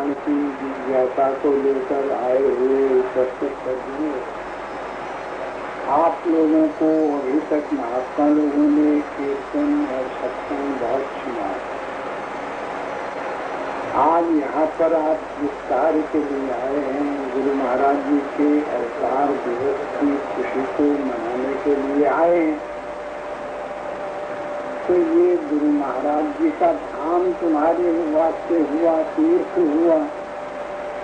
ज्ञान की जिज्ञासा को लेकर आए हुए उपस्थित सज्जनों, आप लोगों को अभी तक महात्मा लोगों ने कीर्तन और सत्संग बहुत सुना। आज यहाँ पर आप जिस कार्य के लिए आए हैं, गुरु महाराज जी के अवतार दिवस की खुशी को मनाने के लिए आए हैं, तो ये गुरु महाराज जी का धाम तुम्हारे वास्ते हुआ, तीर्थ हुआ,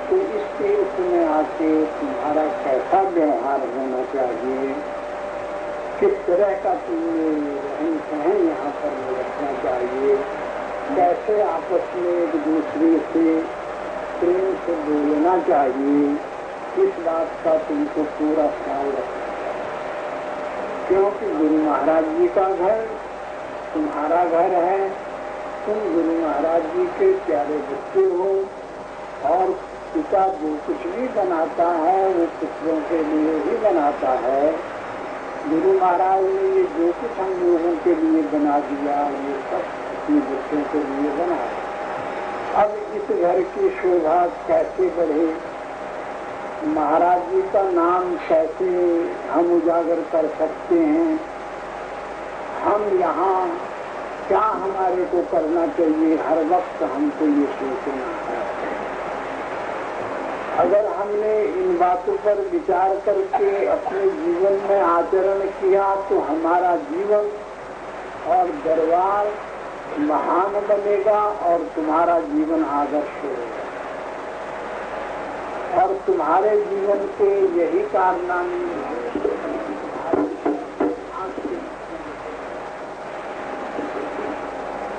तो इस तीर्थ में आके तुम्हारा कैसा व्यवहार होना चाहिए, किस तरह का तुम्हें रहन सहन यहाँ पर रखना चाहिए, कैसे आपस में एक दूसरे से प्रेम से बोलना चाहिए, इस बात का तुमको पूरा ख्याल रखना है। क्योंकि गुरु महाराज जी का घर तुम्हारा घर है, तुम गुरु महाराज जी के प्यारे बच्चे हो, और पिता जो कुछ भी बनाता है वो पुत्रों के लिए ही बनाता है। गुरु महाराज ने ये जो कुछ हम लोगों के लिए बना दिया, ये सब अपने बच्चों के लिए बना। अब इस घर की शोभा कैसे बढ़े, महाराज जी का नाम कैसे हम उजागर कर सकते हैं, हम यहाँ क्या हमारे को करना चाहिए, हर वक्त हमको ये सोचना है। अगर हमने इन बातों पर विचार करके अपने जीवन में आचरण किया तो हमारा जीवन और दरबार महान बनेगा और तुम्हारा जीवन आदर्श होगा। और तुम्हारे जीवन के यही कारनामे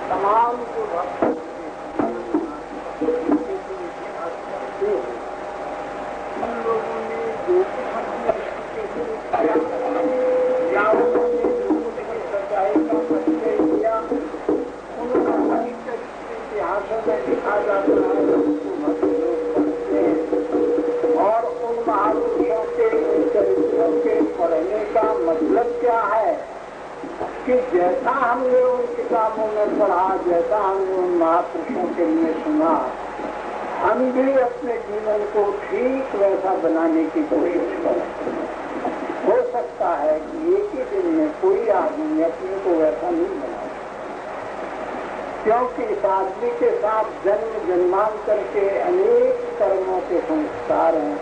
तमाम जो भक्त उन लोगों ने जो या उन्होंने जो कुछ सच्चाई का परिचय दिया, उन्होंने इतिहासों में लिखा जाता है, उनको भक्त लोग पढ़ते हैं। और उन महापुरुषों के चरित्रों के पढ़ने का मतलब क्या है कि जैसा हमने उन किताबों में पढ़ा, जैसा हमने उन महापुरुषों के लिए सुना, हम भी अपने जीवन को ठीक वैसा बनाने की कोशिश करें। हो सकता है कि एक ही दिन में कोई आदमी अपने को वैसा नहीं बना, क्योंकि इस आदमी के साथ जन्म जन्मांतर के अनेक कर्मों के संस्कार हैं।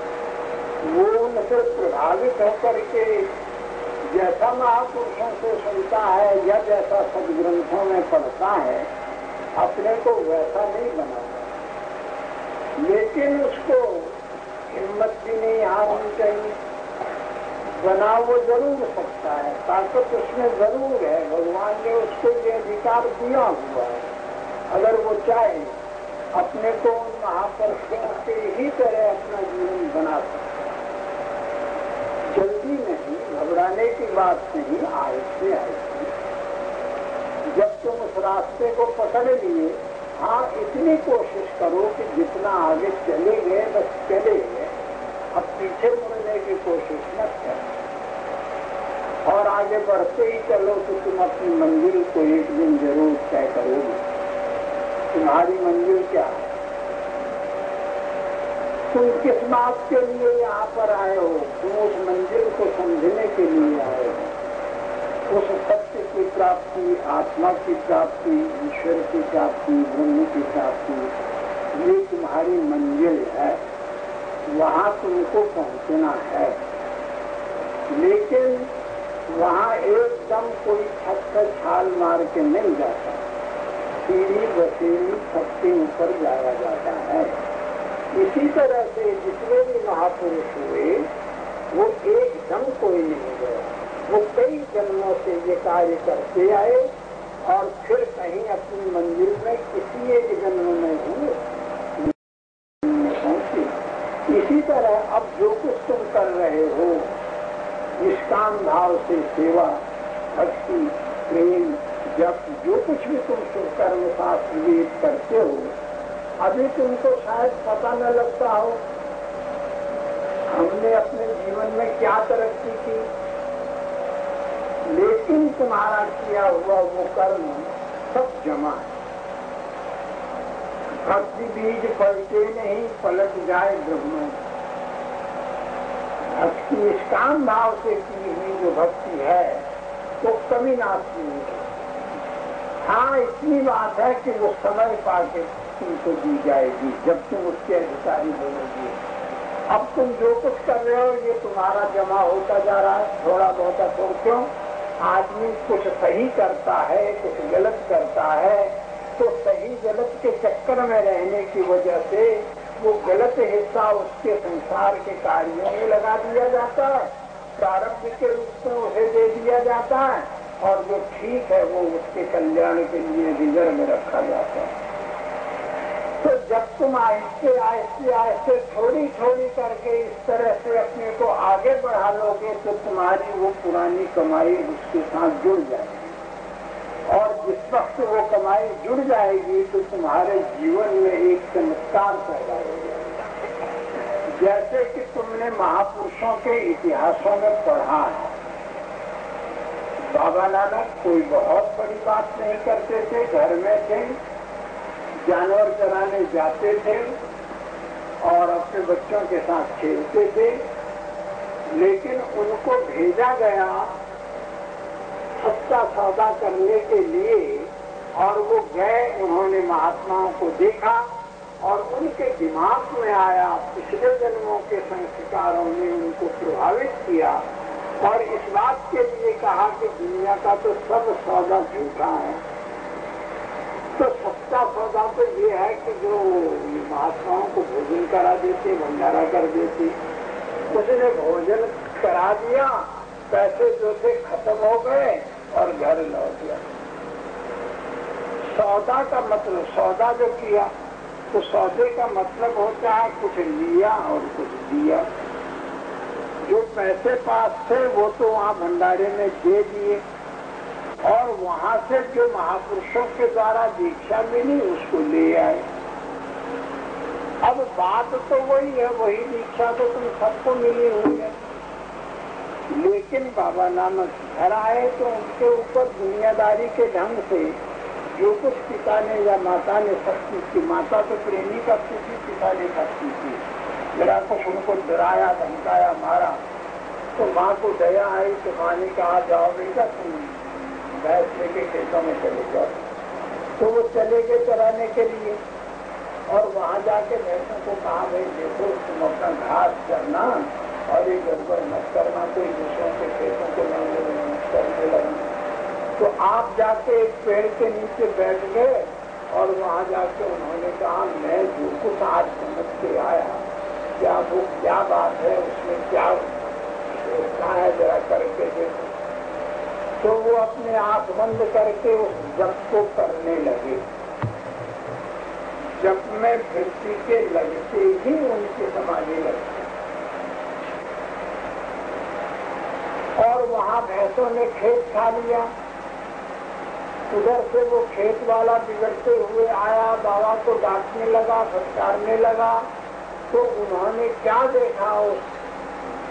वो उनसे प्रभावित होकर के जैसा महापुरुषों से सुनता है या जैसा सदग्रंथों में पढ़ता है, अपने को वैसा नहीं बनाता। लेकिन उसको हिम्मत भी नहीं हारनी चाहिए। बना वो जरूर सकता है, ताकत उसमें जरूर है, भगवान ने उसको ये अधिकार दिया हुआ है। अगर वो चाहे अपने को उन महापुरुषों के ही तरह अपना जीवन बना सकता। जल्दी नहीं, घबराने की बात नहीं, आहिस्ते आहिस्ते। जब तुम उस रास्ते को पकड़ लिए, हाँ इतनी कोशिश करो कि जितना आगे चले गए बस चले गए, अब पीछे मुड़ने की कोशिश मत करो। और आगे बढ़ते ही चलो तो तुम अपनी मंजिल को एक दिन जरूर तय करोगे। तुम्हारी मंजिल क्या है, तुम किस बात के लिए यहाँ पर आए हो, तुम उस मंजिल को समझने के लिए आए हो। उस सत्य की प्राप्ति, आत्मा की प्राप्ति, ईश्वर की प्राप्ति, ब्रह्म की प्राप्ति, ये तुम्हारी मंजिल है, वहाँ तुमको पहुँचना है। लेकिन वहाँ एकदम कोई छत पर छाल मार के नहीं जाता, सीढ़ी बसीढ़ी छत के ऊपर जाया जाता है। इसी तरह से जितने भी महापुरुष हुए वो एकदम कोई नहीं गया, वो कई जन्मों से ये कार्य करते आए और फिर कहीं अपनी मंजिल में किसी एक जन्म में हुए पहुंचे। इसी तरह अब जो कुछ तुम कर रहे हो, निष्काम भाव से सेवा, भक्ति, प्रेम, जप, जो कुछ भी तुम शुभ कर्म शास्त्र वेद करते हो, अभी तुमको शायद पता न लगता हो हमने अपने जीवन में क्या तरक्की की, लेकिन तुम्हारा किया हुआ वो कर्म सब जमा है। भक्ति बीज पलटे नहीं, पलट जाए ब्रह्म। भक्ति निष्काम भाव से की हुई जो भक्ति है वो कभी नाशती नहीं। हाँ, इतनी बात है कि वो समय पाके तुमको दी जाएगी जब तुम उसके अधिकारी बनोगे। अब तुम जो कुछ कर रहे हो ये तुम्हारा जमा होता जा रहा है, थोड़ा बहुत तो क्यों। आदमी कुछ सही करता है, कुछ गलत करता है, तो सही गलत के चक्कर में रहने की वजह से वो गलत हिस्सा उसके संसार के कार्यों में लगा दिया जाता है, प्रारब्ध के रूप में उसे दे दिया जाता है, और जो ठीक है वो उसके कल्याण के लिए रिजर्व में रखा जाता है। तो जब तुम आहिस्ते आहिस्ते आहिस्ते थोड़ी थोड़ी करके इस तरह से अपने को आगे बढ़ा लोगे तो तुम्हारी वो पुरानी कमाई उसके साथ जुड़ जाएगी, और जिस वक्त वो कमाई जुड़ जाएगी तो तुम्हारे जीवन में एक चमत्कार पैदा हो जाएगा। जैसे कि तुमने महापुरुषों के इतिहासों में पढ़ा है, बाबा नानक कोई बहुत बड़ी बात नहीं करते थे, घर में थे, जानवर चराने जाते थे और अपने बच्चों के साथ खेलते थे, लेकिन उनको भेजा गया सच्चा सौदा करने के लिए, और वो गए, उन्होंने महात्माओं को देखा और उनके दिमाग में आया, पिछले जन्मों के संस्कारों ने उनको प्रभावित किया और इस बात के लिए कहा कि दुनिया का तो सब सौदा झूठा है। तो सच्चा सौदा तो ये है कि जो महात्माओं को भोजन करा देते, भंडारा कर देते, उसने भोजन करा दिया, पैसे जो थे खत्म हो गए और घर लौट गया। सौदा का मतलब, सौदा जो किया तो सौदे का मतलब होता है कुछ लिया और कुछ दिया। जो पैसे पास थे वो तो वहाँ भंडारे में दे दिए, और वहाँ से जो महापुरुषों के द्वारा दीक्षा मिली उसको ले आए। अब बात तो वही है, वही दीक्षा तो तुम सबको मिली हुई है, लेकिन बाबा नानक घर आए तो उनके ऊपर दुनियादारी के ढंग से जो कुछ पिता ने या माता ने शक्ति की, माता तो प्रेमी करती थी, पिता ने शक्ति थी, जरा कुछ उनको डराया, धमकाया, मारा, तो माँ को दया आई तो माँ ने कहा जाओ बेटा तुम भैंस लेके खेतों में चले जाओ। तो वो चले गए चराने के लिए, और वहाँ जाके भैंसों को कहा भाई देखो तुम अपना घास करना और ये गड़बड़ मत करना, कोई दूसरों के खेतों को करने लगना। तो आप जाके एक पेड़ के नीचे बैठ गए और वहाँ जाके उन्होंने कहा मैं जो कुछ आज समझ के आया, क्या वो क्या बात है, उसमें क्या है जरा करके देखो। तो वो अपने आंख बंद करके उस जप को करने लगे। जप में वृत्ति के लगते ही उनकी समाधि लगती, और वहाँ भैंसों ने खेत खा लिया। उधर से वो खेत वाला बिगड़ते हुए आया, बाबा को डांटने लगा, फटकारने लगा। तो उन्होंने क्या देखा उस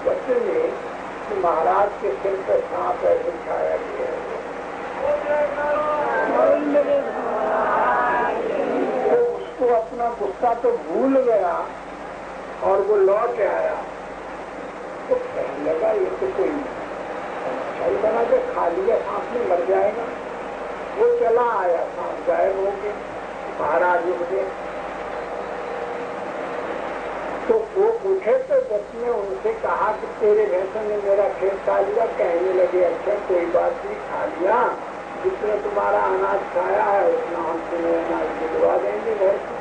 बच्चे ने कि महाराज के सिर पर सांप ऐसे छाया गया है। तो उसको अपना गुस्सा तो भूल गया और वो लौट आया। तो कहने लगा ये तो कोई सही बना के खा लिया, सांप में मर जाएगा। वो चला आया, सांप गायब हो गया, महाराज उठ गए। तो वो उठे तो बच्चे ने उनसे कहा कि तेरे भैंसों ने मेरा खेत खा लिया। कहने लगे अच्छा कोई बात नहीं, खा लिया, जितना तुम्हारा अनाज खाया है उतना हम तुम्हें अनाज भिजवा देंगे घर से।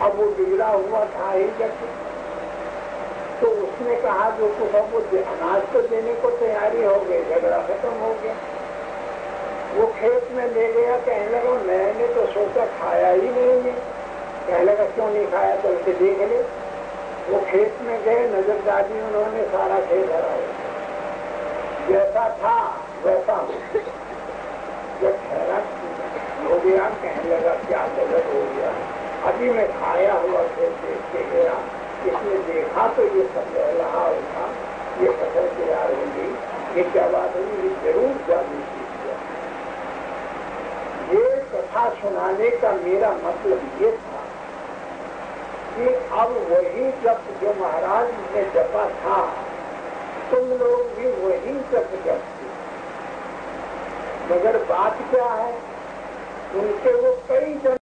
अब वो बिगड़ा हुआ था ही जब, तो उसने कहा जो कुछ अब वो अनाज तो देने को तैयारी हो गई, झगड़ा खत्म हो गया। वो खेत में ले गया, कहने लगा मैंने तो सोचा खाया ही नहीं है। कहने लगा क्यों नहीं खाया, चल के देख ले। वो खेत में गए, नजर डाली उन्होंने, सारा खेत हरा हो, जैसा था वैसा हो। जब हैरान हो गया, कहने लगा क्या गलत हो गया, अभी मैं खाया हुआ खेत देख के गया, इसने देखा तो ये सब लहा उठा, ये फसल तैयार हो गई, ये क्या बात हुई, ये जरूर जादू सीख गया। ये कथा सुनाने का मेरा मतलब ये था कि अब वही जप जो महाराज ने जपा था तुम लोग भी वही जप जपते, मगर बात क्या है, उनके वो कई जन